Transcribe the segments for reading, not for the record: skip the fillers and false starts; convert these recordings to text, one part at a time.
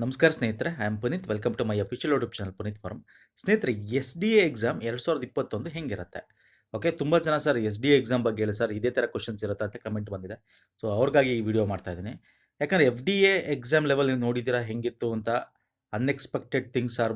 ನಮಸ್ಕಾರ ಸ್ನೇಹಿತರೆ, I am Puneet. Welcome to my official YouTube channel Puneet farm. ಸ್ನೇಹಿತರೆ, SDA ಎಕ್ಸಾಮ್ 2021 ಹೆಂಗಿರುತ್ತೆ? ಓಕೆ, ತುಂಬ ಜನ ಸರ್ SDA ಎಕ್ಸಾಮ್ ಬಗ್ಗೆ ಹೇಳಿ ಸರ್, ಇದೇ ಥರ ಕ್ವಶನ್ಸ್ ಇರುತ್ತೆ ಅಂತ ಕಮೆಂಟ್ ಬಂದಿದೆ. ಸೊ ಅವ್ರಿಗಾಗಿ ಈ ವಿಡಿಯೋ ಮಾಡ್ತಾ ಇದ್ದೀನಿ. ಯಾಕಂದರೆ FDA ಎಕ್ಸಾಮ್ ಲೆವೆಲ್ ನೀವು ನೋಡಿದ್ದೀರಾ ಹೆಂಗಿತ್ತು ಅಂತ. ಅನ್ಎಕ್ಸ್ಪೆಕ್ಟೆಡ್ ಥಿಂಗ್ಸ್ ಆರ್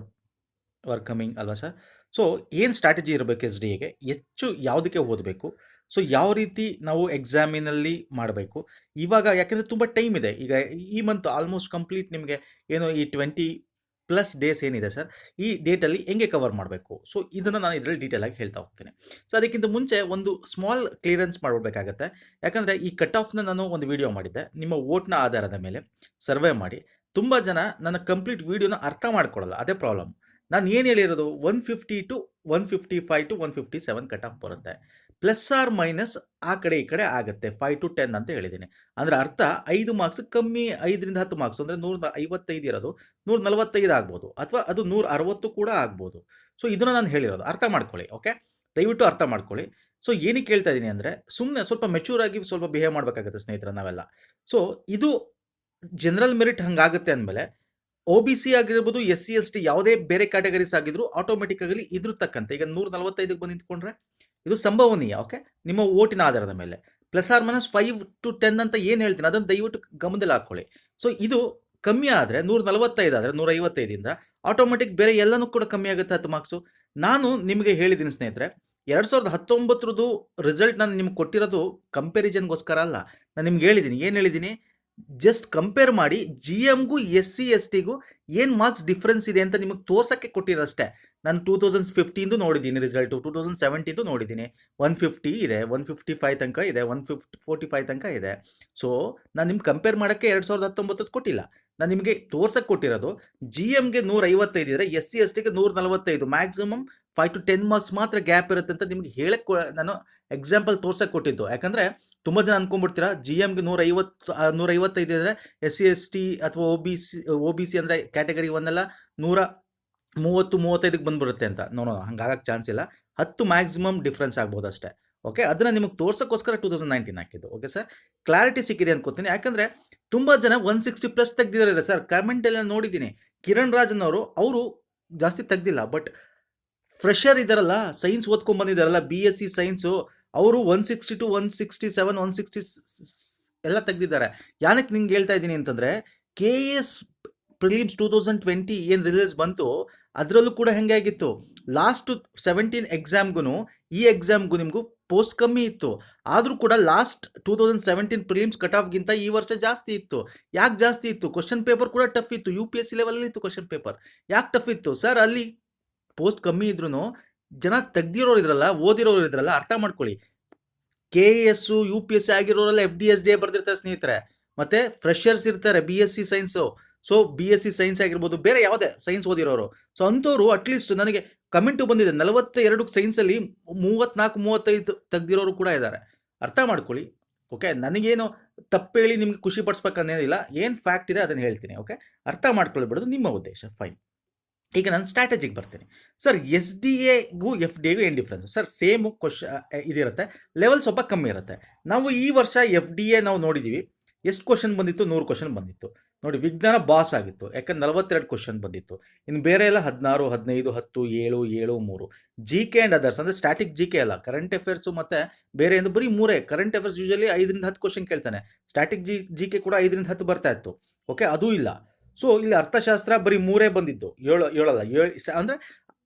ಕಮಿಂಗ್ ಅಲ್ವಾ ಸರ್? ಸೊ ಏನು ಸ್ಟ್ರಾಟಜಿ ಇರಬೇಕು SDAಗೆ? ಹೆಚ್ಚು ಯಾವುದಕ್ಕೆ ಓದಬೇಕು? ಸೊ ಯಾವ ರೀತಿ ನಾವು ಎಕ್ಸಾಮಿನಲ್ಲಿ ಮಾಡಬೇಕು? ಇವಾಗ ಯಾಕೆಂದರೆ ತುಂಬ ಟೈಮ್ ಇದೆ. ಈಗ ಈ ಮಂತ್ ಆಲ್ಮೋಸ್ಟ್ ಕಂಪ್ಲೀಟ್ ನಿಮಗೆ ಏನು ಈ 20+ ಡೇಸ್ ಏನಿದೆ ಸರ್, ಈ ಡೇಟಲ್ಲಿ ಹೆಂಗೆ ಕವರ್ ಮಾಡಬೇಕು? ಸೊ ಇದನ್ನು ನಾನು ಇದರಲ್ಲಿ ಡೀಟೇಲಾಗಿ ಹೇಳ್ತಾ ಹೋಗ್ತೀನಿ. ಸೊ ಅದಕ್ಕಿಂತ ಮುಂಚೆ ಒಂದು ಸ್ಮಾಲ್ ಕ್ಲಿಯರೆನ್ಸ್ ಮಾಡಬೇಕಾಗತ್ತೆ. ಯಾಕಂದರೆ ಈ ಕಟ್ ಆಫ್ನ ನಾನು ಒಂದು ವಿಡಿಯೋ ಮಾಡಿದ್ದೆ, ನಿಮ್ಮ ವೋಟ್ನ ಆಧಾರದ ಮೇಲೆ ಸರ್ವೆ ಮಾಡಿ. ತುಂಬ ಜನ ನನ್ನ ಕಂಪ್ಲೀಟ್ ವಿಡಿಯೋನ ಅರ್ಥ ಮಾಡ್ಕೊಳ್ಳಲ್ಲ, ಅದೇ ಪ್ರಾಬ್ಲಮ್. ನಾನು ಏನು ಹೇಳಿರೋದು 150 ಟು 155 ಟು 157 ಕಟ್ ಆಫ್ ಬರುತ್ತೆ. ಪ್ಲಸ್ ಆರ್ ಮೈನಸ್ ಆ ಕಡೆ ಈ ಕಡೆ ಆಗುತ್ತೆ, 5 ಟು 10 ಅಂತ ಹೇಳಿದ್ದೀನಿ. ಅಂದರೆ ಅರ್ಥ 5 ಮಾರ್ಕ್ಸ್ ಕಮ್ಮಿ, 5ರಿಂದ 10 ಮಾರ್ಕ್ಸ್ ಅಂದರೆ 155 ಇರೋದು 145 ಆಗ್ಬೋದು, ಅಥವಾ ಅದು 160 ಕೂಡ ಆಗ್ಬೋದು. ಸೊ ಇದನ್ನು ನಾನು ಹೇಳಿರೋದು ಅರ್ಥ ಮಾಡ್ಕೊಳ್ಳಿ. ಓಕೆ, ದಯವಿಟ್ಟು ಅರ್ಥ ಮಾಡ್ಕೊಳ್ಳಿ. ಸೊ ಏನಕ್ಕೆ ಹೇಳ್ತಾ ಇದ್ದೀನಿ ಅಂದರೆ, ಸುಮ್ಮನೆ ಸ್ವಲ್ಪ ಮೆಚೂರ್ ಆಗಿ ಸ್ವಲ್ಪ ಬಿಹೇವ್ ಮಾಡಬೇಕಾಗುತ್ತೆ ಸ್ನೇಹಿತರೆ ನಾವೆಲ್ಲ. ಸೊ ಇದು ಜನರಲ್ ಮೆರಿಟ್ ಹಂಗಾಗುತ್ತೆ ಅಂದಮೇಲೆ OBC ಆಗಿರ್ಬೋದು, SC ST ಯಾವುದೇ ಬೇರೆ ಕ್ಯಾಟಗರೀಸ್ ಆಗಿದ್ರು ಆಟೋಮೆಟಿಕ್ ಆಗಿ ಇದ್ರ ತಕ್ಕಂತೆ ಈಗ 145ಗೆ ಬಂದು ನಿಂತ್ಕೊಂಡ್ರೆ ಇದು ಸಂಭವನೀಯ. ಓಕೆ, ನಿಮ್ಮ ಓಟಿನ ಆಧಾರದ ಮೇಲೆ ಪ್ಲಸ್ ಆರ್ ಮೈನಸ್ 5 ಟು 10 ಅಂತ ಏನು ಹೇಳ್ತೀನಿ ಅದನ್ನು ದಯವಿಟ್ಟು ಗಮನದಲ್ಲಿ ಹಾಕ್ಕೊಳ್ಳಿ. ಸೊ ಇದು ಕಮ್ಮಿ ಆದರೆ 145 ಆದರೆ 155ಇಂದ ಆಟೋಮೆಟಿಕ್ ಬೇರೆ ಎಲ್ಲನೂ ಕೂಡ ಕಮ್ಮಿ ಆಗುತ್ತೆ 10 ಮಾರ್ಕ್ಸು. ನಾನು ನಿಮಗೆ ಹೇಳಿದ್ದೀನಿ ಸ್ನೇಹಿತರೆ, 2019 ರಿಸಲ್ಟ್ ನಾನು ನಿಮ್ಗೆ ಕೊಟ್ಟಿರೋದು ಕಂಪ್ಯಾರಿಸನ್ಗೋಸ್ಕರ ಅಲ್ಲ. ನಾನು ನಿಮ್ಗೆ ಹೇಳಿದ್ದೀನಿ, ಏನು ಹೇಳಿದ್ದೀನಿ, ಜಸ್ಟ್ ಕಂಪೇರ್ ಮಾಡಿ GMಗೂ SC STಗೂ ಏನು ಮಾರ್ಕ್ಸ್ ಡಿಫ್ರೆನ್ಸ್ ಇದೆ ಅಂತ ನಿಮಗೆ ತೋರ್ಸೋಕ್ಕೆ ಕೊಟ್ಟಿರೋಷ್ಟೇ. ನಾನು 2015 ನೋಡಿದ್ದೀನಿ ರಿಸಲ್ಟು, 2017 ನೋಡಿದ್ದೀನಿ. 150 ಇದೆ, 155 ತನಕ ಇದೆ, 145 ತನಕ ಇದೆ. ಸೊ ನಾನು ನಿಮ್ಗೆ ಕಂಪೇರ್ ಮಾಡೋಕ್ಕೆ 2019 ಕೊಟ್ಟಿಲ್ಲ. ನಾನು ನಿಮಗೆ ತೋರ್ಸಕ್ಕೆ ಕೊಟ್ಟಿರೋದು GMಗೆ 155 ಇದ್ದರೆ SC STಗೆ 145, ಮ್ಯಾಕ್ಸಿಮಮ್ 5 ಟು 10 ಮಾರ್ಕ್ಸ್ ಮಾತ್ರ ಗ್ಯಾಪ್ ಇರುತ್ತೆ ಅಂತ ನಿಮ್ಗೆ ಹೇಳಕ್ಕೆ ನಾನು ಎಕ್ಸಾಂಪಲ್ ತೋರ್ಸಕ್ಕೆ ಕೊಟ್ಟಿದ್ದು. ಯಾಕಂದರೆ ತುಂಬ ಜನ ಅನ್ಕೊಂಡ್ಬಿಡ್ತೀರಾ GMಗೆ 155 ಇದ್ದರೆ SC ST ಅಥವಾ OBC ಅಂದರೆ ಕ್ಯಾಟಗರಿ 1 ಎಲ್ಲ 130-35ಗೆ ಬಂದುಬಿಡುತ್ತೆ ಅಂತ. ನೋ ಹಂಗಾಗಕ್ಕೆ ಚಾನ್ಸ್ ಇಲ್ಲ. 10 ಮ್ಯಾಕ್ಸಿಮಮ್ ಡಿಫ್ರೆನ್ಸ್ ಆಗ್ಬೋದು ಅಷ್ಟೇ. ಓಕೆ, ಅದನ್ನು ನಿಮಗೆ ತೋರ್ಸೋಕ್ಕೋಸ್ಕರ 2019 ಹಾಕಿದ್ದು. ಓಕೆ ಸರ್, ಕ್ಲಾರಿಟಿ ಸಿಕ್ಕಿದೆ ಅನ್ಕೋತೀನಿ. ಯಾಕಂದರೆ ತುಂಬ ಜನ 160+ ತೆಗ್ದಿದ್ದಾರೆ ಸರ್. ಕಮೆಂಟೆಲ್ಲ ನೋಡಿದ್ದೀನಿ. ಕಿರಣ್ ರಾಜನ್ ಅವರು ಜಾಸ್ತಿ ತೆಗ್ದಿಲ್ಲ, ಬಟ್ ಫ್ರೆಷರ್ ಇದ್ದಾರಲ್ಲ, ಸೈನ್ಸ್ ಓದ್ಕೊಂಡು ಬಂದಿದ್ದಾರಲ್ಲ, BSc ಸೈನ್ಸು, ಅವರು 160 ಟು 167 160 ಎಲ್ಲ ತೆಗ್ದಿದ್ದಾರೆ. ಯಾನಕ್ಕೆ ನಿಂಗೆ ಹೇಳ್ತಾ ಇದ್ದೀನಿ ಅಂತಂದರೆ, KS ಪ್ರಿಲಿಮ್ಸ್ 2020 ಏನು ರಿಸಲ್ಟ್ಸ್ ಬಂತು ಅದರಲ್ಲೂ ಕೂಡ ಹೆಂಗೆ ಆಗಿತ್ತು, ಲಾಸ್ಟ್ 17 ಎಕ್ಸಾಮ್ಗೂ ಈ ಎಕ್ಸಾಮ್ಗೂ ನಿಮಗೂ ಪೋಸ್ಟ್ ಕಮ್ಮಿ ಇತ್ತು. ಆದರೂ ಕೂಡ ಲಾಸ್ಟ್ 2017 ಪ್ರಿಲಿಮ್ಸ್ ಕಟ್ ಆಫ್ಗಿಂತ ಈ ವರ್ಷ ಜಾಸ್ತಿ ಇತ್ತು. ಯಾಕೆ ಜಾಸ್ತಿ ಇತ್ತು? ಕ್ವಶನ್ ಪೇಪರ್ ಕೂಡ ಟಫ್ ಇತ್ತು. UPSC ಲೆವೆಲಲ್ಲಿ ಇತ್ತು ಕ್ವಶನ್ ಪೇಪರ್. ಯಾಕೆ ಟಫ್ ಇತ್ತು ಸರ್? ಅಲ್ಲಿ ಪೋಸ್ಟ್ ಕಮ್ಮಿ ಇದ್ರೂ ಜನ ತೆಗ್ದಿರೋರು ಇದ್ರಲ್ಲ, ಓದಿರೋರು ಇದ್ರಲ್ಲ, ಅರ್ಥ ಮಾಡ್ಕೊಳ್ಳಿ. KS UPSC ಆಗಿರೋರೆಲ್ಲ FD/SDA ಬರ್ದಿರ್ತಾರೆ ಸ್ನೇಹಿತರೆ. ಮತ್ತು ಫ್ರೆಷರ್ಸ್ ಇರ್ತಾರೆ BSc science. So BSc science ಆಗಿರ್ಬೋದು, ಬೇರೆ ಯಾವುದೇ ಸೈನ್ಸ್ ಓದಿರೋರು. ಸೊ ಅಂಥವ್ರು ಅಟ್ಲೀಸ್ಟ್ ನನಗೆ ಕಮೆಂಟು ಬಂದಿದೆ, 42 ಸೈನ್ಸಲ್ಲಿ 34-35 ತೆಗ್ದಿರೋರು ಕೂಡ ಇದ್ದಾರೆ. ಅರ್ಥ ಮಾಡ್ಕೊಳ್ಳಿ. ಓಕೆ, ನನಗೇನು ತಪ್ಪೇಳಿ ನಿಮ್ಗೆ ಖುಷಿ ಪಡಿಸ್ಬೇಕನ್ನೇನಿಲ್ಲ. ಏನು ಫ್ಯಾಕ್ಟ್ ಇದೆ ಅದನ್ನು ಹೇಳ್ತೀನಿ. ಓಕೆ, ಅರ್ಥ ಮಾಡ್ಕೊಳ್ಳಿಬಿಡೋದು ನಿಮ್ಮ ಉದ್ದೇಶ. ಫೈನ್. ಈಗ ನಾನು ಸ್ಟ್ರಾಟಜಿಗೆ ಬರ್ತೀನಿ ಸರ್. SDAಗೂ FDAಗೂ ಏನು ಡಿಫ್ರೆನ್ಸು ಸರ್? ಸೇಮು ಇದಿರುತ್ತೆ, ಲೆವೆಲ್ ಸ್ವಲ್ಪ ಕಮ್ಮಿ ಇರುತ್ತೆ. ನಾವು ಈ ವರ್ಷ FDA ನಾವು ನೋಡಿದ್ದೀವಿ, ಎಷ್ಟು ಕ್ವಶನ್ ಬಂದಿತ್ತು? 100 ಕ್ವಶನ್ ಬಂದಿತ್ತು ನೋಡಿ. ವಿಜ್ಞಾನ ಬಾಸ್ ಆಗಿತ್ತು, ಯಾಕಂದ್ರೆ 42 ಕ್ವಶನ್ ಬಂದಿತ್ತು. ಇನ್ನು ಬೇರೆ ಎಲ್ಲ 16, 15, 10, 7, 7, 3. GK ಆ್ಯಂಡ್ ಅದರ್ಸ್ ಅಂದರೆ ಸ್ಟ್ಯಾಟಿಕ್ GK ಅಲ್ಲ, ಕರೆಂಟ್ ಅಫೇರ್ಸು ಮತ್ತು ಬೇರೆ ಎಂದು ಬರೀ 3. ಕರೆಂಟ್ ಅಫೇರ್ಸ್ ಯೂಶಲಿ 5ರಿಂದ 10 ಕ್ವಶನ್ ಕೇಳ್ತಾನೆ. ಸ್ಟ್ಯಾಟಿಕ್ GK ಕೂಡ 5ರಿಂದ 10 ಬರ್ತಾ ಇತ್ತು. ಓಕೆ, ಅದೂ ಇಲ್ಲ. ಸೊ ಇಲ್ಲಿ ಅರ್ಥಶಾಸ್ತ್ರ ಬರೀ 3 ಬಂದಿದ್ದು, 7 ಅಂದರೆ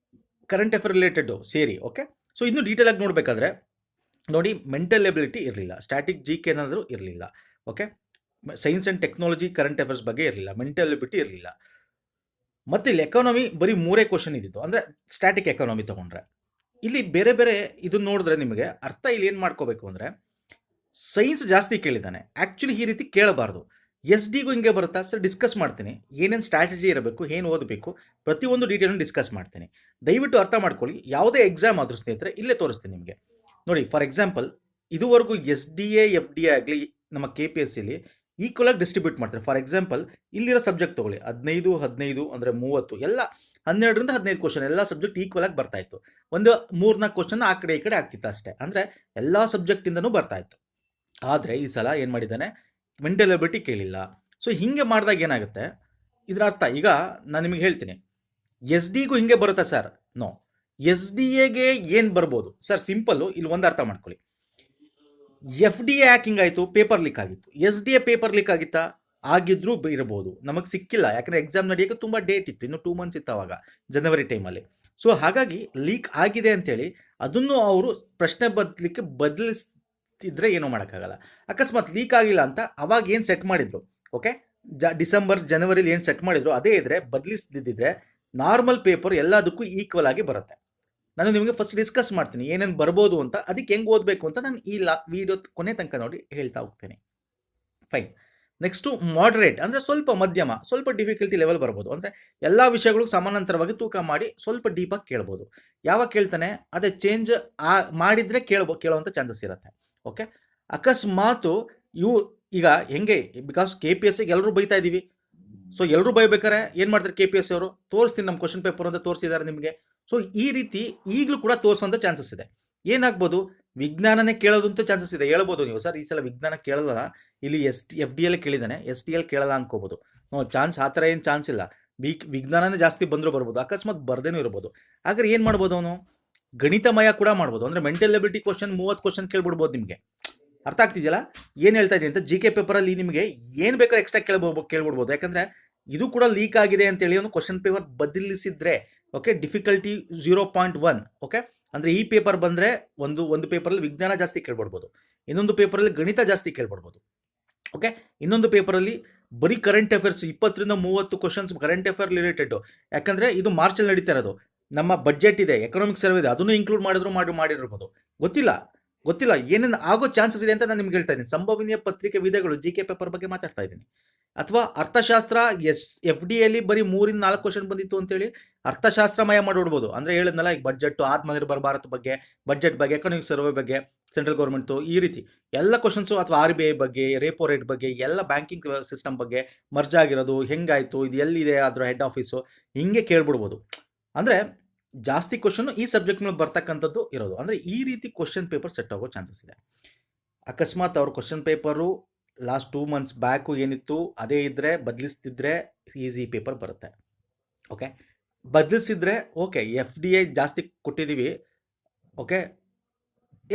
ಕರೆಂಟ್ ಅಫೇರ್ ರಿಲೇಟೆಡು ಸೇರಿ. ಓಕೆ, ಸೊ ಇನ್ನೂ ಡೀಟೇಲಾಗಿ ನೋಡಬೇಕಾದ್ರೆ ನೋಡಿ, ಮೆಂಟಲ್ ಎಬಿಲಿಟಿ ಇರಲಿಲ್ಲ, ಸ್ಟ್ಯಾಟಿಕ್ GK ಏನಾದರೂ ಇರಲಿಲ್ಲ. Okay, science and technology current affairs ಬಗ್ಗೆ ಇರಲಿಲ್ಲ, ಮೆಂಟಲ್ ಎಬಿಲಿಟಿ ಇರಲಿಲ್ಲ. ಮತ್ತು ಇಲ್ಲಿ ಎಕಾನಮಿ ಬರೀ 3 ಕ್ವಶನ್ ಇದ್ದಿದ್ದು, ಅಂದರೆ ಸ್ಟ್ಯಾಟಿಕ್ ಎಕಾನಮಿ ತೊಗೊಂಡ್ರೆ. ಇಲ್ಲಿ ಬೇರೆ ಬೇರೆ ಇದನ್ನು ನೋಡಿದ್ರೆ ನಿಮಗೆ ಅರ್ಥ ಇಲ್ಲಿ ಏನು ಮಾಡ್ಕೋಬೇಕು ಅಂದರೆ, ಸೈನ್ಸ್ ಜಾಸ್ತಿ ಕೇಳಿದ್ದಾನೆ, ಆ್ಯಕ್ಚುಲಿ ಈ ರೀತಿ ಕೇಳಬಾರ್ದು. SDಗೂ ಹಿಂಗೆ ಬರುತ್ತಾ ಸರ್? ಡಿಸ್ಕಸ್ ಮಾಡ್ತೀನಿ, ಏನೇನು ಸ್ಟ್ರಾಟಜಿ ಇರಬೇಕು, ಏನು ಓದಬೇಕು, ಪ್ರತಿಯೊಂದು ಡೀಟೇಲನ್ನು ಡಿಸ್ಕಸ್ ಮಾಡ್ತೀನಿ. ದಯವಿಟ್ಟು ಅರ್ಥ ಮಾಡ್ಕೊಳ್ಳಿ. ಯಾವುದೇ ಎಕ್ಸಾಮ್ ಆದರೂ ಸ್ನೇಹಿತರೆ ಇಲ್ಲೇ ತೋರಿಸ್ತೀನಿ ನಿಮಗೆ ನೋಡಿ. ಫಾರ್ ಎಕ್ಸಾಂಪಲ್, ಇದುವರೆಗೂ SDA FDA ಆಗಲಿ ನಮ್ಮ KPSCಲಿ ಈಕ್ವಲಾಗಿ ಡಿಸ್ಟ್ರಿಬ್ಯೂಟ್ ಮಾಡ್ತಾರೆ. ಫಾರ್ ಎಕ್ಸಾಂಪಲ್, ಇಲ್ಲಿರೋ ಸಬ್ಜೆಕ್ಟ್ ತೊಗೊಳ್ಳಿ, 15 ಅಂದರೆ 30, ಎಲ್ಲ 12ರಿಂದ 15 ಕ್ವಶನ್, ಎಲ್ಲ ಸಬ್ಜೆಕ್ಟ್ ಈಕ್ವಲಾಗಿ ಬರ್ತಾಯಿತ್ತು. ಒಂದು 3-4 ಕ್ವಶನ್ ಆ ಕಡೆ ಈ ಕಡೆ ಆಗ್ತಿತ್ತು ಅಷ್ಟೇ, ಅಂದರೆ ಎಲ್ಲ ಸಬ್ಜೆಕ್ಟಿಂದನೂ ಬರ್ತಾಯಿತ್ತು. ಆದರೆ ಈ ಸಲ ಏನು ಮಾಡಿದ್ದಾನೆ, ಮೆಂಟಲ್ ಎಬಿಲಿಟಿ ಕೇಳಿಲ್ಲ. ಸೊ ಹೀಗೆ ಮಾಡಿದಾಗ ಏನಾಗುತ್ತೆ, ಇದರ ಅರ್ಥ ಈಗ ನಾನು ನಿಮಗೆ ಹೇಳ್ತೀನಿ, ಎಸ್ ಡಿಗೂ ಹಿಂಗೆ ಬರುತ್ತಾ ಸರ್? ನೋ. ಎಸ್ ಡಿ ಎಗೆ ಏನು ಬರ್ಬೋದು ಸರ್? ಸಿಂಪಲ್ಲು, ಇಲ್ಲಿ ಒಂದು ಅರ್ಥ ಮಾಡ್ಕೊಳ್ಳಿ. ಎಫ್ ಡಿ ಎ ಯಾಕೆ ಹಿಂಗಾಯಿತು? ಪೇಪರ್ ಲೀಕ್ ಆಗಿತ್ತು. S D A paper leak ಆಗಿತ್ತಾ? ಆಗಿದ್ರೂ ಇರಬಹುದು, ನಮಗೆ ಸಿಕ್ಕಿಲ್ಲ. ಯಾಕಂದರೆ ಎಕ್ಸಾಮ್ ನಡೆಯೋಕ್ಕೆ ತುಂಬ ಡೇಟ್ ಇತ್ತು, ಇನ್ನು 2 ಮಂತ್ಸ್ ಇತ್ತು ಅವಾಗ, ಜನವರಿ ಟೈಮಲ್ಲಿ. ಸೊ ಹಾಗಾಗಿ ಲೀಕ್ ಆಗಿದೆ ಅಂತೇಳಿ ಅದನ್ನು ಅವರು ಪ್ರಶ್ನೆ ಬದಲಿಸ್ತಿದ್ರೆ ಏನೂ ಮಾಡೋಕ್ಕಾಗಲ್ಲ. ಅಕಸ್ಮಾತ್ ಲೀಕ್ ಆಗಿಲ್ಲ ಅಂತ ಅವಾಗ ಏನು ಸೆಟ್ ಮಾಡಿದ್ರು, ಓಕೆ, ಡಿಸೆಂಬರ್ ಜನವರಿಲಿ ಏನು ಸೆಟ್ ಮಾಡಿದ್ರು ಅದೇ ಇದ್ರೆ, ಬದಲಿಸ್ದಿದ್ದರೆ ನಾರ್ಮಲ್ ಪೇಪರ್ ಎಲ್ಲದಕ್ಕೂ ಈಕ್ವಲ್ ಆಗಿ ಬರುತ್ತೆ. ನಾನು ನಿಮಗೆ ಫಸ್ಟ್ ಡಿಸ್ಕಸ್ ಮಾಡ್ತೀನಿ ಏನೇನು ಬರ್ಬೋದು ಅಂತ, ಅದಕ್ಕೆ ಹೆಂಗೆ ಓದಬೇಕು ಅಂತ ನಾನು ಈ ವಿಡಿಯೋ ಕೊನೆ ತನಕ ನೋಡಿ ಹೇಳ್ತಾ ಹೋಗ್ತೀನಿ. ಫೈನ್. ನೆಕ್ಸ್ಟು ಮಾಡರೇಟ್, ಅಂದರೆ ಸ್ವಲ್ಪ ಮಧ್ಯಮ, ಸ್ವಲ್ಪ ಡಿಫಿಕಲ್ಟಿ ಲೆವೆಲ್ ಬರ್ಬೋದು. ಅಂದರೆ ಎಲ್ಲ ವಿಷಯಗಳು ಸಮಾನಾಂತರವಾಗಿ ತೂಕ ಮಾಡಿ ಸ್ವಲ್ಪ ಡೀಪಾಗಿ ಕೇಳ್ಬೋದು. ಯಾವಾಗ ಕೇಳ್ತಾನೆ ಅದೇ ಚೇಂಜ್ ಮಾಡಿದರೆ ಕೇಳುವಂಥ ಚಾನ್ಸಸ್ ಇರುತ್ತೆ. ಓಕೆ, ಅಕಸ್ಮಾತು ಇವು ಈಗ ಹೆಂಗೆ, ಬಿಕಾಸ್ KPSC ಎಲ್ಲರೂ ಬೈತಾ ಇದ್ದೀವಿ. ಸೊ ಎಲ್ಲರೂ ಬೈಬೇಕಾರೆ ಏನು ಮಾಡ್ತಾರೆ KPSC ಅವರು? ತೋರಿಸ್ತೀನಿ ನಮ್ಮ ಕ್ವಶನ್ ಪೇಪರ್ ಅಂತ ತೋರಿಸಿದ್ದಾರೆ ನಿಮಗೆ. ಸೊ ಈ ರೀತಿ ಈಗಲೂ ಕೂಡ ತೋರಿಸುವಂಥ ಚಾನ್ಸಸ್ ಇದೆ. ಏನಾಗ್ಬೋದು, ವಿಜ್ಞಾನನೇ ಕೇಳೋದು ಅಂತ ಚಾನ್ಸಸ್ ಇದೆ. ಹೇಳ್ಬೋದು ನೀವು, ಸರ್ ಈ ಸಲ ವಿಜ್ಞಾನ ಕೇಳಲ್ಲ, ಇಲ್ಲಿ FD ಅಲ್ಲೇ ಕೇಳಿದ್ದಾನೆ, ST ಕೇಳಲ್ಲ ಅನ್ಕೋಬೋದು. ಚಾನ್ಸ್ ಆ ಥರ ಏನು ಚಾನ್ಸ್ ಇಲ್ಲ. ವಿಜ್ಞಾನನೇ ಜಾಸ್ತಿ ಬಂದರೂ ಬರ್ಬೋದು, ಅಕಸ್ಮಾತ್ ಬರ್ದೇನೂ ಇರ್ಬೋದು. ಹಾಗಾದ್ರೆ ಏನು ಮಾಡ್ಬೋದು ಅವನು? ಗಣಿತಮಯ ಕೂಡ ಮಾಡ್ಬೋದು. ಅಂದರೆ ಮೆಂಟಲ್ ಎಬಿಲಿಟಿ ಕ್ವಶನ್ 30 ಕ್ವಶನ್ ಕೇಳ್ಬಿಡ್ಬೋದು ನಿಮಗೆ. ಅರ್ಥ ಆಗ್ತಿದೆಯಲ್ಲ ಏನು ಹೇಳ್ತಾ ಇದ್ದೀನಿ ಅಂತ? GK ಪೇಪರಲ್ಲಿ ನಿಮಗೆ ಏನು ಬೇಕಾದ್ರೂ ಎಕ್ಸ್ಟ್ರಾ ಕೇಳ್ಬಿಡ್ಬೋದು. ಯಾಕಂದರೆ ಇದು ಕೂಡ ಲೀಕ್ ಆಗಿದೆ ಅಂತೇಳಿ ಒಂದು ಕ್ವಶನ್ ಪೇಪರ್ ಬದಲಿಸಿದ್ರೆ, ಓಕೆ, ಡಿಫಿಕಲ್ಟಿ 0.1, ಓಕೆ, ಅಂದರೆ ಈ ಪೇಪರ್ ಬಂದರೆ ಒಂದು ಪೇಪರಲ್ಲಿ ವಿಜ್ಞಾನ ಜಾಸ್ತಿ ಕೇಳ್ಬಿಡ್ಬೋದು, ಇನ್ನೊಂದು ಪೇಪರಲ್ಲಿ ಗಣಿತ ಜಾಸ್ತಿ ಕೇಳ್ಬಿಡ್ಬೋದು. ಓಕೆ, ಇನ್ನೊಂದು ಪೇಪರಲ್ಲಿ ಬರೀ ಕರೆಂಟ್ ಅಫೇರ್ಸ್ 20ರಿಂದ 30 ಕ್ವಶನ್ಸ್ ಕರೆಂಟ್ ಅಫೇರ್ ರಿಲೇಟೆಡ್. ಯಾಕಂದರೆ ಇದು ಮಾರ್ಚಲ್ಲಿ ನಡೀತಾ ಇರೋದು, ನಮ್ಮ ಬಡ್ಜೆಟ್ ಇದೆ, ಎಕನಾಮಿಕ್ ಸರ್ವೆ ಇದೆ, ಅದನ್ನು ಇನ್ಕ್ಲೂಡ್ ಮಾಡಿರ್ಬೋದು. ಗೊತ್ತಿಲ್ಲ ಏನೇನು ಆಗೋ ಚಾನ್ಸಸ್ ಇದೆ ಅಂತ ನಾನು ನಿಮ್ಗೆ ಹೇಳ್ತಾ ಇದ್ದೀನಿ. ಸಂಭವನೀಯ ಪತ್ರಿಕೆ ವಿಧಗಳು GK ಪೇಪರ್ ಬಗ್ಗೆ ಮಾತಾಡ್ತಾ ಇದ್ದೀನಿ. ಅಥವಾ ಅರ್ಥಶಾಸ್ತ್ರ FD ಅಲ್ಲಿ ಬರೀ 3ರಿಂದ 4 ಕ್ವಶನ್ ಬಂದಿತ್ತು ಅಂತೇಳಿ ಅರ್ಥಶಾಸ್ತ್ರಮಯ ಮಾಡಿಬಿಡ್ಬೋದು. ಅಂದರೆ ಹೇಳಿದ್ನಲ್ಲ, ಈಗ ಬಡ್ಜೆಟ್ಟು, ಆತ್ಮನಿರ್ಭರ ಭಾರತ್ ಬಗ್ಗೆ, ಬಡ್ಜೆಟ್ ಬಗ್ಗೆ, ಎಕನಾಮಿಕ್ ಸರ್ವೆ ಬಗ್ಗೆ, ಸೆಂಟ್ರಲ್ ಗೌರ್ಮೆಂಟು, ಈ ರೀತಿ ಎಲ್ಲ ಕ್ವಶನ್ಸು, ಅಥವಾ RBI ಬಗ್ಗೆ, ರೇಪೋ ರೇಟ್ ಬಗ್ಗೆ, ಎಲ್ಲ ಬ್ಯಾಂಕಿಂಗ್ ಸಿಸ್ಟಮ್ ಬಗ್ಗೆ, ಮರ್ಜ್ ಆಗಿರೋದು ಹೆಂಗಾಯಿತು, ಇದು ಎಲ್ಲಿದೆ ಅದರ ಹೆಡ್ ಆಫೀಸು, ಹಿಂಗೆ ಕೇಳ್ಬಿಡ್ಬೋದು. ಅಂದರೆ ಜಾಸ್ತಿ ಕ್ವಶನ್ ಈ ಸಬ್ಜೆಕ್ಟ್ ಮೇಲೆ ಬರ್ತಕ್ಕಂಥದ್ದು ಇರೋದು. ಅಂದರೆ ಈ ರೀತಿ ಕ್ವಶನ್ ಪೇಪರ್ ಸೆಟ್ ಆಗೋ ಚಾನ್ಸಸ್ ಇದೆ. ಅಕಸ್ಮಾತ್ ಅವ್ರ question paper last 2 months back ಏನಿತ್ತು ಅದೇ ಇದ್ದರೆ, ಬದಲಿಸ್ತಿದ್ರೆ ಈಸಿ ಪೇಪರ್ ಬರುತ್ತೆ. ಓಕೆ, ಬದಲಿಸಿದ್ರೆ ಓಕೆ, FDA ಜಾಸ್ತಿ ಕೊಟ್ಟಿದ್ದೀವಿ, ಓಕೆ,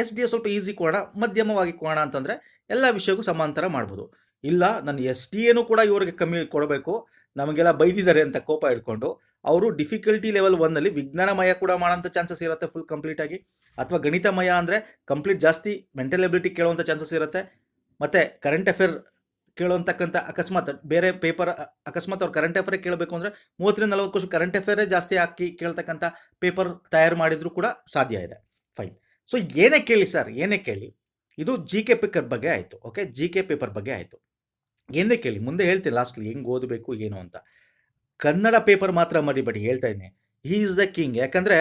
SDA ಸ್ವಲ್ಪ ಈಸಿ ಕೊಡೋಣ, ಮಧ್ಯಮವಾಗಿ ಕೊಡೋಣ ಅಂತಂದರೆ ಎಲ್ಲ ವಿಷಯಕ್ಕೂ ಸಮಾಂತರ ಮಾಡ್ಬೋದು. ಇಲ್ಲ ನಾನು SDAನೂ ಕೂಡ ಇವರಿಗೆ ಕಮ್ಮಿ ಕೊಡಬೇಕು, ನಮಗೆಲ್ಲ ಬೈದಿದ್ದಾರೆ ಅಂತ ಕೋಪ ಇಟ್ಕೊಂಡು ಅವರು ಡಿಫಿಕಲ್ಟಿ ಲೆವೆಲ್ 1ನಲ್ಲಿ ವಿಜ್ಞಾನಮಯ ಕೂಡ ಮಾಡೋಂಥ ಚಾನ್ಸಸ್ ಇರುತ್ತೆ ಫುಲ್ ಕಂಪ್ಲೀಟಾಗಿ. ಅಥವಾ ಗಣಿತಮಯ ಅಂದರೆ ಕಂಪ್ಲೀಟ್ ಜಾಸ್ತಿ ಮೆಂಟಲ್ ಎಬಿಲಿಟಿ ಕೇಳುವಂಥ ಚಾನ್ಸಸ್ ಇರುತ್ತೆ. ಮತ್ತು ಕರೆಂಟ್ ಅಫೇರ್ ಕೇಳುವಂತಕ್ಕಂಥ ಅಕಸ್ಮಾತ್ ಬೇರೆ ಪೇಪರ್, ಅಕಸ್ಮಾತ್ ಅವ್ರು ಕರೆಂಟ್ ಅಫೇರೇ ಕೇಳಬೇಕು ಅಂದರೆ 30ರಿಂದ 40 ಕ್ವಶನ್ ಕರೆಂಟ್ ಅಫೇರೇ ಜಾಸ್ತಿ ಹಾಕಿ ಕೇಳ್ತಕ್ಕಂಥ ಪೇಪರ್ ತಯಾರು ಮಾಡಿದರೂ ಕೂಡ ಸಾಧ್ಯ ಇದೆ. ಫೈನ್. ಸೊ ಏನೇ ಕೇಳಿ ಸರ್, ಏನೇ ಕೇಳಿ, ಇದು GK ಪೇಪರ್ ಬಗ್ಗೆ ಆಯಿತು. ಓಕೆ, GK ಪೇಪರ್ ಬಗ್ಗೆ ಆಯಿತು. ಏನೇ ಕೇಳಿ ಮುಂದೆ ಹೇಳ್ತೀನಿ ಲಾಸ್ಟ್ಲಿ ಹೆಂಗೆ ಓದಬೇಕು ಏನು ಅಂತ. ಕನ್ನಡ ಪೇಪರ್ ಮಾತ್ರ ಮರಿಬೇಡಿ, ಹೇಳ್ತಾ ಇದ್ದೀನಿ. He is the king. ಯಾಕಂದರೆ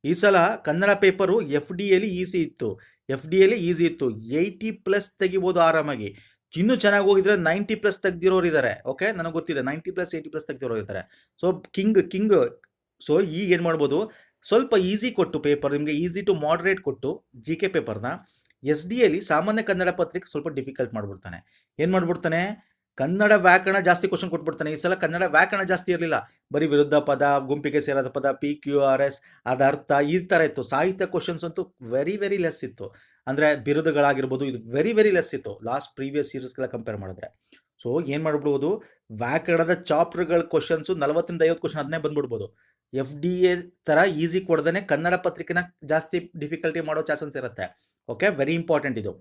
ಈ ಸಲ ಕನ್ನಡ ಪೇಪರು FD ಅಲ್ಲಿ ಈಸಿ ಇತ್ತು. 80+ ತೆಗಿಬೋದು ಆರಾಮಾಗಿ. ಇನ್ನೂ ಚೆನ್ನಾಗಿ ಹೋಗಿದ್ರೆ 90+ ತೆಗ್ದಿರೋರು ಇದ್ದಾರೆ. ಓಕೆ, ನನಗೆ ಗೊತ್ತಿದೆ 90+, 80+ ತೆಗ್ದಿರೋರು ಇದ್ದಾರೆ. So king. ಸೊ ಈಗ ಏನು ಮಾಡ್ಬೋದು, ಸ್ವಲ್ಪ ಈಸಿ ಕೊಟ್ಟು ಪೇಪರ್, ನಿಮಗೆ ಈಸಿ ಟು ಮಾಡ್ರೇಟ್ ಕೊಟ್ಟು GK ಪೇಪರ್ನ SD ಅಲ್ಲಿ ಸಾಮಾನ್ಯ ಕನ್ನಡ ಪತ್ರಿಕೆ ಸ್ವಲ್ಪ ಡಿಫಿಕಲ್ಟ್ ಮಾಡಿಬಿಡ್ತಾನೆ. ಏನು ಮಾಡಿಬಿಡ್ತಾನೆ, ಕನ್ನಡ ವ್ಯಾಕರಣ ಜಾಸ್ತಿ ಕ್ವಶನ್ ಕೊಟ್ಬಿಡ್ತಾನೆ. ಈ ಸಲ ಕನ್ನಡ ವ್ಯಾಕರಣ ಜಾಸ್ತಿ ಇರಲಿಲ್ಲ, ಬರೀ ವಿರುದ್ಧ ಪದ, ಗುಂಪಿಗೆ ಸೇರಾದ ಪದ, PQRS, ಅದರ್ಥ, ಈ ಥರ ಇತ್ತು. ಸಾಹಿತ್ಯ ಕ್ವಶನ್ಸ್ ಅಂತೂ ವೆರಿ ಲೆಸ್ ಇತ್ತು. ಅಂದರೆ ಬಿರುದುಗಳಾಗಿರ್ಬೋದು, ಇದು ವೆರಿ ಲೆಸ್ ಇತ್ತು ಲಾಸ್ಟ್ ಪ್ರೀವಿಯಸ್ ಸೀರೀಸ್ಗೆಲ್ಲ ಕಂಪೇರ್ ಮಾಡಿದ್ರೆ. ಸೊ ಏನು ಮಾಡ್ಬಿಡ್ಬೋದು, ವ್ಯಾಕರಣದ ಚಾಪ್ಟರ್ಗಳ ಕ್ವಶನ್ಸು 40ರಿಂದ 50 ಕ್ವಶನ್ ಅದನ್ನೇ ಬಂದ್ಬಿಡ್ಬೋದು. FDA ಥರ ಈಸಿ ಕೊಡ್ದೇ ಕನ್ನಡ ಪತ್ರಿಕೆನ ಜಾಸ್ತಿ ಡಿಫಿಕಲ್ಟಿ ಮಾಡೋ ಚಾನ್ಸಸ್ ಇರುತ್ತೆ. ಓಕೆ, ವೆರಿ ಇಂಪಾರ್ಟೆಂಟ್ ಇದು.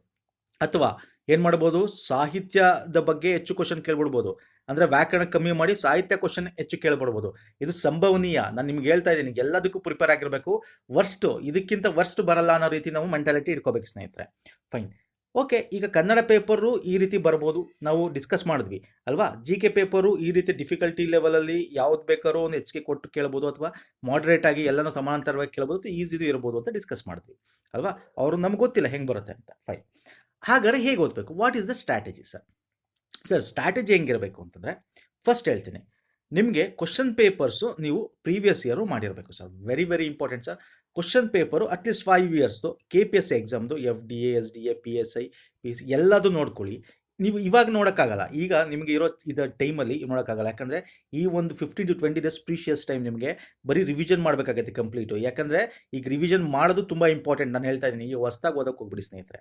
ಅಥವಾ ಏನು ಮಾಡ್ಬೋದು, ಸಾಹಿತ್ಯದ ಬಗ್ಗೆ ಹೆಚ್ಚು ಕ್ವಶನ್ ಕೇಳ್ಬಿಡ್ಬೋದು. ಅಂದರೆ ವ್ಯಾಕರಣ ಕಮ್ಮಿ ಮಾಡಿ ಸಾಹಿತ್ಯ ಕ್ವಶನ್ ಹೆಚ್ಚು ಕೇಳ್ಬಿಡ್ಬೋದು. ಇದು ಸಂಭವನೀಯ. ನಾನು ನಿಮ್ಗೆ ಹೇಳ್ತಾ ಇದ್ದೀನಿ, ಎಲ್ಲದಕ್ಕೂ ಪ್ರಿಪೇರ್ ಆಗಿರಬೇಕು. ಇದಕ್ಕಿಂತ ವರ್ಸ್ಟ್ ಬರಲ್ಲ ಅನ್ನೋ ರೀತಿ ನಾವು ಮೆಂಟಾಲಿಟಿ ಇಟ್ಕೋಬೇಕು ಸ್ನೇಹಿತರೆ. ಫೈನ್. ಓಕೆ, ಈಗ ಕನ್ನಡ ಪೇಪರು ಈ ರೀತಿ ಬರ್ಬೋದು, ನಾವು ಡಿಸ್ಕಸ್ ಮಾಡಿದ್ವಿ ಅಲ್ವಾ. GK ಪೇಪರು ಈ ರೀತಿ ಡಿಫಿಕಲ್ಟಿ ಲೆವೆಲಲ್ಲಿ ಯಾವ್ದು ಬೇಕಾದ್ರೂ ಒಂದು ಹೆಚ್ಚಿಗೆ ಕೊಟ್ಟು ಕೇಳ್ಬೋದು, ಅಥವಾ ಮಾಡ್ರೇಟ್ ಆಗಿ ಎಲ್ಲನೂ ಸಮಾನಾಂತರವಾಗಿ ಕೇಳ್ಬೋದು, ಈಸಿದು ಇರ್ಬೋದು ಅಂತ ಡಿಸ್ಕಸ್ ಮಾಡಿದ್ವಿ ಅಲ್ವಾ. ಅವರು ನಮ್ಗೆ ಗೊತ್ತಿಲ್ಲ ಹೆಂಗೆ ಬರುತ್ತೆ ಅಂತ. ಫೈನ್. ಹಾಗಾದ್ರೆ ಹೇಗೆ ಓದಬೇಕು, what is the strategy sir? Strategy ಹೆಂಗಿರಬೇಕು ಅಂತಂದರೆ, ಫಸ್ಟ್ ಹೇಳ್ತೀನಿ, ನಿಮಗೆ ಕ್ವಶನ್ ಪೇಪರ್ಸು ನೀವು ಪ್ರೀವಿಯಸ್ ಇಯರು ಮಾಡಿರಬೇಕು sir. Very important sir. Question paper at least 5 ಇಯರ್ಸ್ದು KPSC ಎಕ್ಸಾಮ್ದು, FDA, SDA, PSI, PC ಎಲ್ಲದು ನೋಡ್ಕೊಳ್ಳಿ. ನೀವು ಇವಾಗ ನೋಡೋಕ್ಕಾಗಲ್ಲ. ಈಗ ನಿಮಗೆ ಇರೋ ಟೈಮಲ್ಲಿ ನೋಡೋಕ್ಕಾಗಲ್ಲ. ಯಾಕಂದರೆ ಈ ಒಂದು 15 to 20 ಡೇಸ್ ಪ್ರೀಶಿಯಸ್ ಟೈಮ್ ನಿಮಗೆ ಬರೀ ರಿವಿಷನ್ ಮಾಡಬೇಕಾಗತ್ತೆ ಕಂಪ್ಲೀಟು. ಯಾಕಂದರೆ ಈಗ ರಿವಿಷನ್ ಮಾಡೋದು ತುಂಬ ಇಂಪಾರ್ಟೆಂಟ್. ನಾನು ಹೇಳ್ತಾ ಇದ್ದೀನಿ, ಈಗ ಹೊಸ್ದಾಗಿ ಓದೋಕ್ಕೆ ಹೋಗ್ಬಿಡಿ ಸ್ನೇಹಿತರೆ.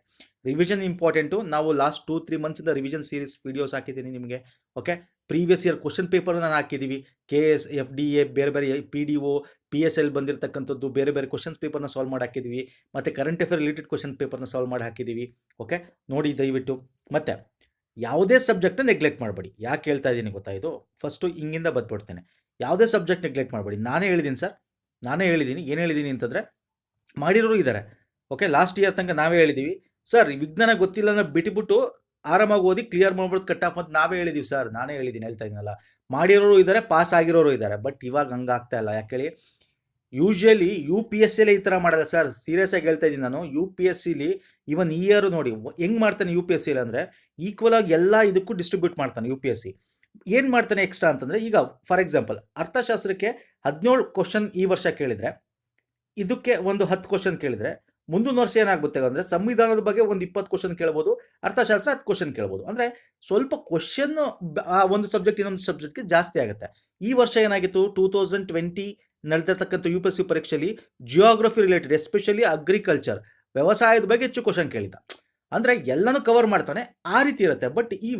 Revision important. ನಾವು ಲಾಸ್ಟ್ 2-3 ಮಂತ್ಸಿಂದ ರಿವಿಷನ್ ಸೀರೀಸ್ ವೀಡಿಯೋಸ್ ಹಾಕಿದ್ದೀನಿ ನಿಮಗೆ. Okay, previous year question paper ನಾನು ಹಾಕಿದ್ದೀವಿ. KS, FDA, ಬೇರೆ ಬೇರೆ PDO, PSL ಬಂದಿರತಕ್ಕಂಥದ್ದು ಬೇರೆ ಬೇರೆ ಕ್ವಶನ್ಸ್ ಪೇಪರ್ನ ಸಾಲ್ವ್ ಮಾಡಿ ಹಾಕಿದ್ದೀವಿ. ಮತ್ತು ಕರೆಂಟ್ ಅಫೇರ್ ರಿಲೇಟೆಡ್ ಕ್ವಶನ್ ಪೇಪರ್ನ ಸಾಲ್ವ್ ಮಾಡಿ ಹಾಕಿದ್ದೀವಿ. ಓಕೆ, ನೋಡಿ ದಯವಿಟ್ಟು. ಮತ್ತು ಯಾವುದೇ ಸಬ್ಜೆಕ್ಟ್ನ ನೆಗ್ಲೆಕ್ಟ್ ಮಾಡಬೇಡಿ. ಯಾಕೆ ಹೇಳ್ತಾ ಇದ್ದೀನಿ ಗೊತ್ತಾ? ಇದು ಫಸ್ಟು ಹಿಂಗಿಂದ ಬಂದ್ಬಿಡ್ತೇನೆ. ಯಾವುದೇ ಸಬ್ಜೆಕ್ಟ್ ನೆಗ್ಲೆಕ್ಟ್ ಮಾಡಬೇಡಿ. ನಾನೇ ಹೇಳಿದ್ದೀನಿ ಸರ್, ನಾನೇ ಹೇಳಿದ್ದೀನಿ. ಏನು ಹೇಳಿದ್ದೀನಿ ಅಂತಂದರೆ, ಮಾಡಿರೋರು ಇದ್ದಾರೆ. ಓಕೆ, ಲಾಸ್ಟ್ ಇಯರ್ ತನಕ ನಾವೇ ಹೇಳಿದ್ದೀವಿ ಸರ್, ವಿಜ್ಞಾನ ಗೊತ್ತಿಲ್ಲ ಅಂದರೆ ಬಿಟ್ಬಿಟ್ಟು ಆರಾಮಾಗಿ ಓದಿ ಕ್ಲಿಯರ್ ಮಾಡ್ಬಿಟ್ಟು ಕಟ್ ಆಫ್ ಅಂತ ನಾವೇ ಹೇಳಿದ್ದೀವಿ ಸರ್. ನಾನೇ ಹೇಳಿದ್ದೀನಿ, ಹೇಳ್ತಾ ಇದ್ದೀನಲ್ಲ. ಮಾಡಿರೋರು ಇದ್ದಾರೆ, ಪಾಸ್ ಆಗಿರೋರು ಇದ್ದಾರೆ. ಬಟ್ ಇವಾಗ ಹಂಗಾಗ್ತಾ ಇಲ್ಲ. ಯಾಕೆ ಹೇಳಿ? ಯೂಶ್ವಲಿ UPSCಲೇ ಈ ಥರ ಮಾಡೋಲ್ಲ ಸರ್. ಸೀರಿಯಸ್ ಆಗಿ ಹೇಳ್ತಾ ಇದ್ದೀನಿ ನಾನು. UPSCಲಿ ಇವನ್ ಈ ಇಯರ್ ನೋಡಿ ಹೆಂಗೆ ಮಾಡ್ತಾನೆ UPSCಲಿ ಅಂದರೆ, ಈಕ್ವಲ್ ಆಗಿ ಎಲ್ಲ ಇದಕ್ಕೂ ಡಿಸ್ಟ್ರಿಬ್ಯೂಟ್ ಮಾಡ್ತಾನೆ UPSC. ಏನು ಮಾಡ್ತಾನೆ ಎಕ್ಸ್ಟ್ರಾ ಅಂತಂದರೆ, ಈಗ ಫಾರ್ ಎಕ್ಸಾಂಪಲ್ ಅರ್ಥಶಾಸ್ತ್ರಕ್ಕೆ 17 ಕ್ವಶನ್ ಈ ವರ್ಷ ಕೇಳಿದರೆ, ಇದಕ್ಕೆ ಒಂದು 10 ಕ್ವಶನ್ ಕೇಳಿದರೆ, ಮುಂದಿನ ವರ್ಷ ಏನಾಗುತ್ತೆ ಅಂದರೆ ಸಂವಿಧಾನದ ಬಗ್ಗೆ ಒಂದು 20 ಕ್ವಶನ್ ಕೇಳ್ಬೋದು, ಅರ್ಥಶಾಸ್ತ್ರ 10 ಕ್ವಶನ್ ಕೇಳ್ಬೋದು. ಅಂದರೆ ಸ್ವಲ್ಪ ಕ್ವಶನ್ ಆ ಒಂದು ಸಬ್ಜೆಕ್ಟ್ ಇನ್ನೊಂದು ಸಬ್ಜೆಕ್ಟ್ಗೆ ಜಾಸ್ತಿ ಆಗುತ್ತೆ. ಈ ವರ್ಷ ಏನಾಗಿತ್ತು, 2020 ನಡೆದಿರ್ತಕ್ಕಂಥ UPSC ಪರೀಕ್ಷೆಯಲ್ಲಿ ಜಿಯೋಗ್ರಫಿ ರಿಲೇಟೆಡ್, ಎಸ್ಪೆಷಲಿ ಅಗ್ರಿಕಲ್ಚರ್, ವ್ಯವಸಾಯದ ಬಗ್ಗೆ ಹೆಚ್ಚು ಕ್ವಶನ್ ಕೇಳಿದ. ಅಂದರೆ ಎಲ್ಲನೂ ಕವರ್ ಮಾಡ್ತಾನೆ, ಆ ರೀತಿ ಇರುತ್ತೆ. ಬಟ್ ಈ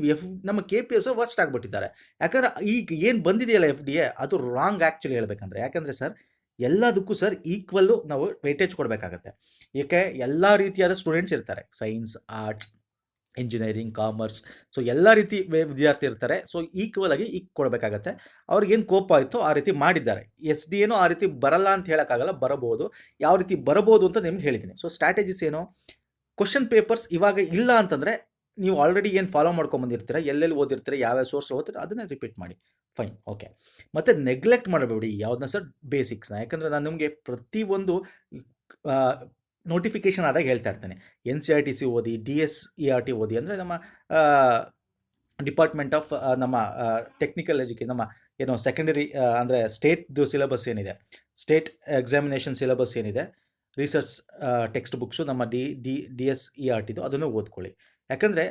ನಮ್ಮ KPS ವರ್ಸ್ಟ್ ಆಗಿಬಿಟ್ಟಿದ್ದಾರೆ. ಯಾಕಂದರೆ ಈಗ ಏನು ಬಂದಿದೆಯಲ್ಲ FDA, ಅದು ರಾಂಗ್ ಆ್ಯಕ್ಚುಲಿ ಹೇಳ್ಬೇಕಂದ್ರೆ. ಯಾಕಂದರೆ ಸರ್, ಎಲ್ಲದಕ್ಕೂ ಸರ್ ಈಕ್ವಲ್ಲು ನಾವು ವೆಯ್ಟೇಜ್ ಕೊಡಬೇಕಾಗತ್ತೆ. ಏಕೆ? ಎಲ್ಲ ರೀತಿಯಾದ ಸ್ಟೂಡೆಂಟ್ಸ್ ಇರ್ತಾರೆ. Science, arts, engineering, commerce. So ಎಲ್ಲ ರೀತಿ ವಿದ್ಯಾರ್ಥಿ ಇರ್ತಾರೆ. ಸೊ ಈಕ್ವಲ್ ಆಗಿ ಕೊಡಬೇಕಾಗತ್ತೆ. ಅವ್ರಿಗೇನು ಕೋಪ ಆಯಿತು ಆ ರೀತಿ ಮಾಡಿದ್ದಾರೆ. SDAನೂ ಆ ರೀತಿ ಬರಲ್ಲ ಅಂತ ಹೇಳೋಕ್ಕಾಗಲ್ಲ, ಬರಬಹುದು. ಯಾವ ರೀತಿ ಬರಬಹುದು ಅಂತ ನಿಮ್ಗೆ ಹೇಳಿದ್ದೀನಿ. ಸೊ ಸ್ಟ್ರಾಟಜಿಸ್ ಏನು? ಕ್ವಶನ್ ಪೇಪರ್ಸ್ ಇವಾಗ ಇಲ್ಲ ಅಂತಂದರೆ, ನೀವು ಆಲ್ರೆಡಿ ಏನು ಫಾಲೋ ಮಾಡ್ಕೊಂಬಂದಿರ್ತೀರ, ಎಲ್ಲೆಲ್ಲಿ ಓದಿರ್ತೀರ, ಯಾವ್ಯಾವ ಸೋರ್ಸ್ ಓದ್ತೀರ, ಅದನ್ನೇ ರಿಪೀಟ್ ಮಾಡಿ. Fine, okay. ಮತ್ತು ನೆಗ್ಲೆಕ್ಟ್ ಮಾಡಬೇಡಿ ಯಾವುದನ್ನ ಸರ್, ಬೇಸಿಕ್ಸ್ನ. ಯಾಕಂದರೆ ನಾನು ನಿಮಗೆ ಪ್ರತಿಯೊಂದು ನೋಟಿಫಿಕೇಷನ್ ಆದಾಗ ಹೇಳ್ತಾ ಇರ್ತೇನೆ. NCERT ಓದಿ, DSERT ಓದಿ. ಅಂದರೆ ನಮ್ಮ ಡಿಪಾರ್ಟ್ಮೆಂಟ್ ಆಫ್ ನಮ್ಮ ಟೆಕ್ನಿಕಲ್ ಎಜುಕೇಷನ್, ನಮ್ಮ ಏನು ಸೆಕೆಂಡರಿ ಅಂದರೆ ಸ್ಟೇಟ್ದು ಸಿಲೆಬಸ್ ಏನಿದೆ, ಸ್ಟೇಟ್ ಎಕ್ಸಾಮಿನೇಷನ್ ಸಿಲೆಬಸ್ ಏನಿದೆ, ರಿಸರ್ಚ್ ಟೆಕ್ಸ್ಟ್ ಬುಕ್ಸು ನಮ್ಮ DSERTದು, ಅದನ್ನು ಓದ್ಕೊಳ್ಳಿ. ಯಾಕಂದರೆ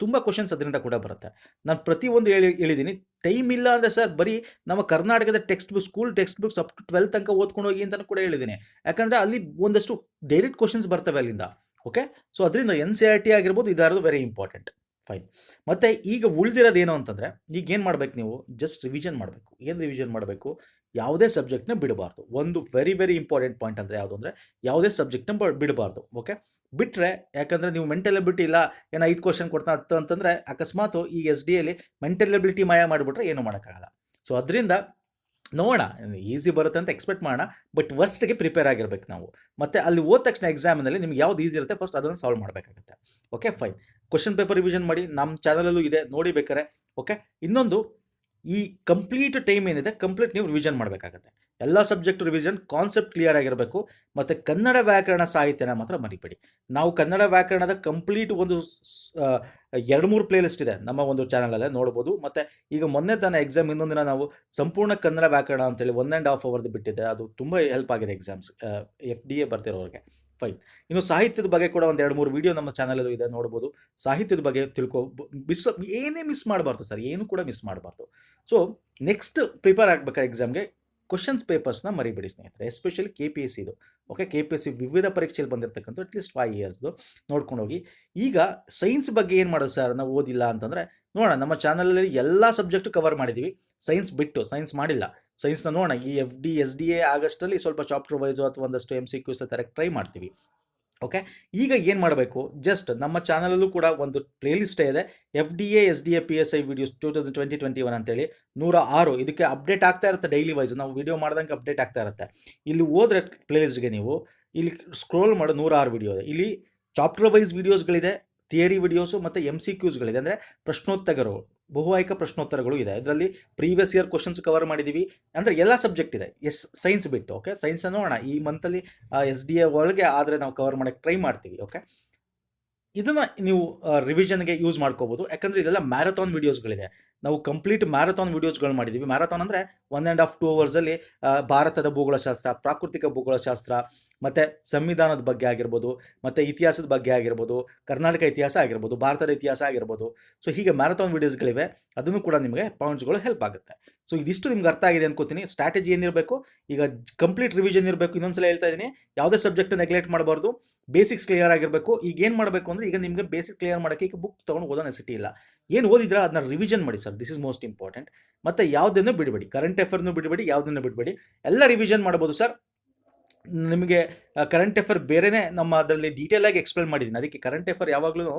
ತುಂಬ ಕ್ವಶನ್ಸ್ ಅದರಿಂದ ಕೂಡ ಬರುತ್ತೆ. ನಾನು ಪ್ರತಿಯೊಂದು ಹೇಳಿದ್ದೀನಿ. ಟೈಮ್ ಇಲ್ಲ ಅಂದರೆ ಸರ್, ಬರೀ ನಮ್ಮ ಕರ್ನಾಟಕದ school textbooks up to 12 ತನಕ ಓದ್ಕೊಂಡು ಹೋಗಿ ಅಂತಲೂ ಕೂಡ ಹೇಳಿದ್ದೀನಿ. ಯಾಕಂದರೆ ಅಲ್ಲಿ ಒಂದಷ್ಟು ಡೈರೆಕ್ಟ್ ಕ್ವಶನ್ಸ್ ಬರ್ತವೆ ಅಲ್ಲಿಂದ. ಓಕೆ, ಸೊ ಅದರಿಂದ NCERT ಆಗಿರ್ಬೋದು, ಇದಾರದು ವೆರಿ ಇಂಪಾರ್ಟೆಂಟ್. ಫೈನ್. ಮತ್ತು ಈಗ ಉಳಿದಿರೋದೇನು ಅಂತಂದರೆ, ಈಗ ಏನು ಮಾಡಬೇಕು ನೀವು? ಜಸ್ಟ್ ರಿವಿಷನ್ ಮಾಡಬೇಕು. ಏನು ರಿವಿಷನ್ ಮಾಡಬೇಕು? ಯಾವುದೇ ಸಬ್ಜೆಕ್ಟ್ನ ಬಿಡಬಾರ್ದು. ಒಂದು ವೆರಿ ವೆರಿ ಇಂಪಾರ್ಟೆಂಟ್ ಪಾಯಿಂಟ್ ಅಂದರೆ ಯಾವುದು ಅಂದರೆ, ಯಾವುದೇ ಸಬ್ಜೆಕ್ಟ್ನ ಬಿಡಬಾರ್ದು. ಓಕೆ, ಬಿಟ್ಟರೆ, ಯಾಕಂದರೆ ನೀವು ಮೆಂಟಲ್ ಎಬಿಲಿಟಿ ಇಲ್ಲ, ಏನೋ 5 ಕ್ವಶನ್ ಕೊಡ್ತಾ ಅಂತಂದರೆ ಅಕಸ್ಮಾತ್ ಈ SDAಲಿ ಮೆಂಟಲ್ ಎಬಿಲಿಟಿ ಮಾಯ ಮಾಡಿಬಿಟ್ರೆ ಏನೂ ಮಾಡೋಕ್ಕಾಗಲ್ಲ. ಸೊ ಅದರಿಂದ ನೋಡೋಣ, ಈಸಿ ಬರುತ್ತೆ ಅಂತ ಎಕ್ಸ್ಪೆಕ್ಟ್ ಮಾಡೋಣ. ಬಟ್ ವರ್ಸ್ಟ್ಗೆ ಪ್ರಿಪೇರ್ ಆಗಿರ್ಬೇಕು ನಾವು. ಮತ್ತು ಅಲ್ಲಿ ಹೋದ ತಕ್ಷಣ ಎಕ್ಸಾಮಿನಲ್ಲಿ ನಿಮ್ಗೆ ಯಾವ್ದು ಈಸಿ ಇರುತ್ತೆ ಫಸ್ಟ್ ಅದನ್ನು ಸಾಲ್ವ್ ಮಾಡಬೇಕಾಗುತ್ತೆ. Okay, fine. Question paper revision ಮಾಡಿ, ನಮ್ಮ ಚಾನಲಲ್ಲೂ ಇದೆ, ನೋಡಿ ಬೇಕಾರೆ. ಓಕೆ, ಇನ್ನೊಂದು, ಈ ಕಂಪ್ಲೀಟ್ ಟೈಮ್ ಏನಿದೆ ಕಂಪ್ಲೀಟ್ ನೀವು ರಿವಿಷನ್ ಮಾಡಬೇಕಾಗತ್ತೆ. ಎಲ್ಲ ಸಬ್ಜೆಕ್ಟ್ ರಿವಿಷನ್, ಕಾನ್ಸೆಪ್ಟ್ ಕ್ಲಿಯರ್ ಆಗಿರಬೇಕು. ಮತ್ತು ಕನ್ನಡ ವ್ಯಾಕರಣ ಸಾಹಿತ್ಯನ ಮಾತ್ರ ಮರಿಬೇಡಿ. ನಾವು ಕನ್ನಡ ವ್ಯಾಕರಣದ ಕಂಪ್ಲೀಟ್ ಒಂದು 2-3 ಪ್ಲೇಲಿಸ್ಟ್ ಇದೆ ನಮ್ಮ ಒಂದು ಚಾನಲಲ್ಲೇ ನೋಡ್ಬೋದು. ಮತ್ತು ಈಗ ಮೊನ್ನೆ ತಾನೇ ಎಕ್ಸಾಮ್ ಇನ್ನೊಂದಿನ ನಾವು ಸಂಪೂರ್ಣ ಕನ್ನಡ ವ್ಯಾಕರಣ ಅಂತೇಳಿ 1.5 ಅವರ್ದು ಬಿಟ್ಟಿದೆ. ಅದು ತುಂಬ ಹೆಲ್ಪ್ ಆಗಿದೆ ಎಕ್ಸಾಮ್ಸ್ FDA ಬರ್ತಿರೋರಿಗೆ. ಫೈನ್. ಇನ್ನು ಸಾಹಿತ್ಯದ ಬಗ್ಗೆ ಕೂಡ ಒಂದು 2-3 ವೀಡಿಯೋ ನಮ್ಮ ಚಾನಲಲ್ಲೂ ಇದೆ, ನೋಡ್ಬೋದು. ಸಾಹಿತ್ಯದ ಬಗ್ಗೆ ಏನೇ ಮಿಸ್ ಮಾಡಬಾರ್ದು ಸರ್, ಏನು ಕೂಡ ಮಿಸ್ ಮಾಡಬಾರ್ದು. ಸೊ ನೆಕ್ಸ್ಟ್ ಪ್ರಿಪೇರ್ ಆಗಬೇಕಾದ್ರೆ ಎಕ್ಸಾಮ್ಗೆ ಕ್ವಶನ್ಸ್ ಪೇಪರ್ಸ್ನ ಮರಿಬೇಡಿ ಸ್ನೇಹಿತರೆ, ಎಸ್ಪೆಷಲಿ KPSCದು. ಓಕೆ, KPSC ವಿವಿಧ ಪರೀಕ್ಷೆಯಲ್ಲಿ ಬಂದಿರತಕ್ಕಂಥ ಅಟ್ಲೀಸ್ಟ್ 5 ಇಯರ್ಸ್ದು ನೋಡ್ಕೊಂಡು ಹೋಗಿ. ಈಗ ಸೈನ್ಸ್ ಬಗ್ಗೆ ಏನು ಮಾಡೋದು ಸರ್, ನಾವು ಓದಿಲ್ಲ ಅಂತಂದರೆ ನೋಡೋಣ, ನಮ್ಮ ಚಾನಲಲ್ಲಿ ಎಲ್ಲ ಸಬ್ಜೆಕ್ಟು ಕವರ್ ಮಾಡಿದ್ದೀವಿ. ಸೈನ್ಸ್ ಬಿಟ್ಟು, ಸೈನ್ಸ್ ಮಾಡಿಲ್ಲ. ಸೈನ್ಸ್ನ ನೋಡೋಣ, ಈ FD SDA ಆಗಸ್ಟಲ್ಲಿ ಸ್ವಲ್ಪ ಚಾಪ್ಟರ್ ವೈಸು ಅಥವಾ ಒಂದಷ್ಟು MCQs ತರಕ್ಕೆ ಟ್ರೈ ಮಾಡ್ತೀವಿ. ಓಕೆ, ಈಗ ಏನು ಮಾಡಬೇಕು? ಜಸ್ಟ್ ನಮ್ಮ ಚಾನಲಲ್ಲೂ ಕೂಡ ಒಂದು ಪ್ಲೇಲಿಸ್ಟೇ ಇದೆ, FDA SDA PSI ವೀಡಿಯೋಸ್ 2020-21 ಅಂತೇಳಿ 106. ಇದಕ್ಕೆ ಅಪ್ಡೇಟ್ ಆಗ್ತಾ ಇರುತ್ತೆ ಡೈಲಿ ವೈಸು, ನಾವು ವೀಡಿಯೋ ಮಾಡ್ದಂಗೆ ಅಪ್ಡೇಟ್ ಆಗ್ತಾ ಇರುತ್ತೆ. ಇಲ್ಲಿ ಹೋದ್ರೆ ಪ್ಲೇಲಿಸ್ಟ್ಗೆ ನೀವು ಇಲ್ಲಿ ಸ್ಕ್ರೋಲ್ ಮಾಡೋ 106 ವೀಡಿಯೋ ಇದೆ. ಇಲ್ಲಿ ಚಾಪ್ಟರ್ ವೈಸ್ ವೀಡಿಯೋಸ್ಗಳಿದೆ, ಥಿಯರಿ ವಿಡಿಯೋಸು ಮತ್ತು MCQsಗಳಿದೆ. ಅಂದರೆ ಪ್ರಶ್ನೋತ್ತರಗಳು, ಬಹು ಆಯ್ಕೆ ಪ್ರಶ್ನೋತ್ತರಗಳು ಇದೆ. ಇದರಲ್ಲಿ ಪ್ರೀವಿಯಸ್ ಇಯರ್ ಕ್ವಶನ್ಸ್ ಕವರ್ ಮಾಡಿದ್ದೀವಿ. ಅಂದರೆ ಎಲ್ಲ ಸಬ್ಜೆಕ್ಟ್ ಇದೆ, ಸೈನ್ಸ್ ಬಿಟ್ಟು. ಓಕೆ, ಸೈನ್ಸ್ ನೋಡೋಣ ಈ ಮಂತಲ್ಲಿ SDA ಒಳಗೆ ಆದರೆ ನಾವು ಕವರ್ ಮಾಡೋಕ್ಕೆ ಟ್ರೈ ಮಾಡ್ತೀವಿ. ಓಕೆ, ಇದನ್ನು ನೀವು ರಿವಿಷನ್ಗೆ ಯೂಸ್ ಮಾಡ್ಕೋಬೋದು. ಯಾಕಂದರೆ ಇದೆಲ್ಲ ಮ್ಯಾರಥಾನ್ ವೀಡಿಯೋಸ್ಗಳಿದೆ. ನಾವು ಕಂಪ್ಲೀಟ್ ಮ್ಯಾರಥಾನ್ ವೀಡಿಯೋಸ್ಗಳು ಮಾಡಿದ್ದೀವಿ. ಮ್ಯಾರಥಾನ್ ಅಂದರೆ 1.5 2 ಅವರ್ಸಲ್ಲಿ ಭಾರತದ ಭೂಗೋಳಶಾಸ್ತ್ರ, ಪ್ರಾಕೃತಿಕ ಭೂಗೋಳಶಾಸ್ತ್ರ, ಮತ್ತು ಸಂವಿಧಾನದ ಬಗ್ಗೆ ಆಗಿರ್ಬೋದು, ಮತ್ತು ಇತಿಹಾಸದ ಬಗ್ಗೆ ಆಗಿರ್ಬೋದು, ಕರ್ನಾಟಕ ಇತಿಹಾಸ ಆಗಿರ್ಬೋದು, ಭಾರತದ ಇತಿಹಾಸ ಆಗಿರ್ಬೋದು. ಸೊ ಹೀಗೆ ಮ್ಯಾರಥಾನ್ ವೀಡಿಯೋಸ್ಗಳಿವೆ, ಅದನ್ನು ಕೂಡ ನಿಮಗೆ ಪಾಯಿಂಟ್ಸ್ಗಳು ಹೆಲ್ಪ್ ಆಗುತ್ತೆ. ಸೊ ಇದಿಷ್ಟು ನಿಮ್ಗೆ ಅರ್ಥ ಆಗಿದೆ ಅನ್ಕೋತೀನಿ. ಸ್ಟ್ರಾಟಜಿ ಏನಿರಬೇಕು, ಈಗ ಕಂಪ್ಲೀಟ್ ರಿವಿಷನ್ ಇರಬೇಕು. ಇನ್ನೊಂದ್ಸಲ ಹೇಳ್ತಾ ಇದ್ದೀನಿ, ಯಾವುದೇ ಸಬ್ಜೆಕ್ಟ್ ನೆಗ್ಲೆಕ್ಟ್ ಮಾಡಬಾರ್ದು, ಬೇಸಿಕ್ಸ್ ಕ್ಲಿಯರ್ ಆಗಿರಬೇಕು. ಈಗ ಏನು ಮಾಡಬೇಕು ಅಂದರೆ, ಈಗ ನಿಮಗೆ ಬೇಸಿಕ್ ಕ್ಲಿಯರ್ ಮಾಡೋಕ್ಕೆ ಈಗ ಬುಕ್ ತೊಗೊಂಡು ಓದೋ ನೆಸಿಟಿ ಇಲ್ಲ. ಏನು ಓದಿದ್ರೆ ಅದನ್ನ ರಿವಿಷನ್ ಮಾಡಿ sir, this is most important. ಮತ್ತು ಯಾವುದನ್ನು ಬಿಡಬೇಡಿ, ಕರೆಂಟ್ ಅಫೇರ್ನು ಬಿಡಬೇಡಿ, ಯಾವುದನ್ನು ಬಿಡಬೇಡಿ, ಎಲ್ಲ ರಿವಿಷನ್ ಮಾಡ್ಬೋದು ಸರ್. ನಿಮಗೆ ಕರೆಂಟ್ ಅಫೇರ್ ಬೇರೆನೇ ನಮ್ಮ ಅದರಲ್ಲಿ ಡೀಟೇಲಾಗಿ ಎಕ್ಸ್ಪ್ಲೇನ್ ಮಾಡಿದ್ದೀನಿ. ಅದಕ್ಕೆ ಕರೆಂಟ್ ಅಫೇರ್ ಯಾವಾಗಲೂ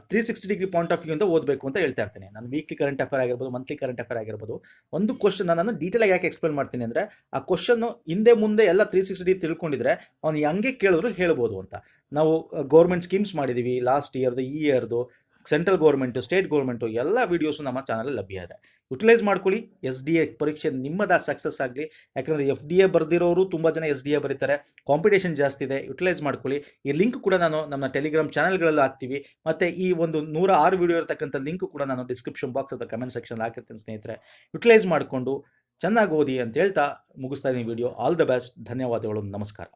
360 ಡಿಗ್ರಿ ಪಾಯಿಂಟ್ ಆಫ್ ವ್ಯೂ ಅಂತ ಓದಬೇಕು ಅಂತ ಹೇಳ್ತಾ ಇರ್ತೀನಿ. ನಾನು ವೀಕ್ಲಿ ಕರೆಂಟ್ ಅಫೇರ್ ಆಗಿರ್ಬೋದು, ಮಂತ್ಲಿ ಕರೆಂಟ್ ಅಫೇರ್ ಆಗಿರ್ಬೋದು, ಒಂದು ಕ್ವಶನ್ ನಾನು ಡೀಟೇಲಾಗಿ ಯಾಕೆ ಎಕ್ಸ್ಪ್ಲೇನ್ ಮಾಡ್ತೀನಿ ಅಂದರೆ, ಆ ಕ್ವಶನ್ನು ಹಿಂದೆ ಮುಂದೆ ಎಲ್ಲ 360 ಡಿಗ್ರಿ ತಿಳ್ಕೊಂಡಿದ್ರೆ ಅವ್ನು ಹಂಗೆ ಕೇಳಿದ್ರು ಹೇಳ್ಬೋದು ಅಂತ. ನಾವು ಗೌರ್ಮೆಂಟ್ ಸ್ಕೀಮ್ಸ್ ಮಾಡಿದ್ದೀವಿ, ಲಾಸ್ಟ್ ಇಯರ್ದು, ಈ ಇಯರ್ದು, ಸೆಂಟ್ರಲ್ ಗೌರ್ಮೆಂಟು, ಸ್ಟೇಟ್ ಗೌರ್ಮೆಂಟು, ಎಲ್ಲ ವೀಡಿಯೋಸು ನಮ್ಮ ಚಾನಲಲ್ಲಿ ಲಭ್ಯ ಇದೆ. ಯುಟಿಲೈಸ್ ಮಾಡ್ಕೊಳ್ಳಿ. SDA ಪರೀಕ್ಷೆ ನಿಮ್ಮದ ಸಕ್ಸಸ್ ಆಗಲಿ. ಯಾಕಂದರೆ FDA ಬರೆದಿರೋರು ತುಂಬ ಜನ SDA ಬರೀತಾರೆ, ಕಾಂಪಿಟೇಷನ್ ಜಾಸ್ತಿ ಇದೆ. ಯುಟಿಲೈಸ್ ಮಾಡ್ಕೊಳ್ಳಿ. ಈ ಲಿಂಕ್ ಕೂಡ ನಾನು ನಮ್ಮ ಟೆಲಿಗ್ರಾಮ್ ಚಾನಲ್ಗಳಲ್ಲೂ ಹಾಕ್ತೀವಿ, ಮತ್ತು ಈ ಒಂದು 106 ವೀಡಿಯೋ ಇರತಕ್ಕಂಥ ಲಿಂಕ್ ಕೂಡ ನಾನು ಡಿಸ್ಕ್ರಿಪ್ಷನ್ ಬಾಕ್ಸ್ ಅಥವಾ ಕಮೆಂಟ್ ಸೆಕ್ಷನ್ ಹಾಕಿರ್ತೀನಿ ಸ್ನೇಹಿತರೆ. ಯುಟಿಲೈಸ್ ಮಾಡಿಕೊಂಡು ಚೆನ್ನಾಗಿ ಓದಿ ಅಂತ ಹೇಳ್ತಾ ಮುಗಿಸ್ತಾ ಇದ್ದೀನಿ ವಿಡಿಯೋ. All the best. ಧನ್ಯವಾದಗಳು. ನಮಸ್ಕಾರ.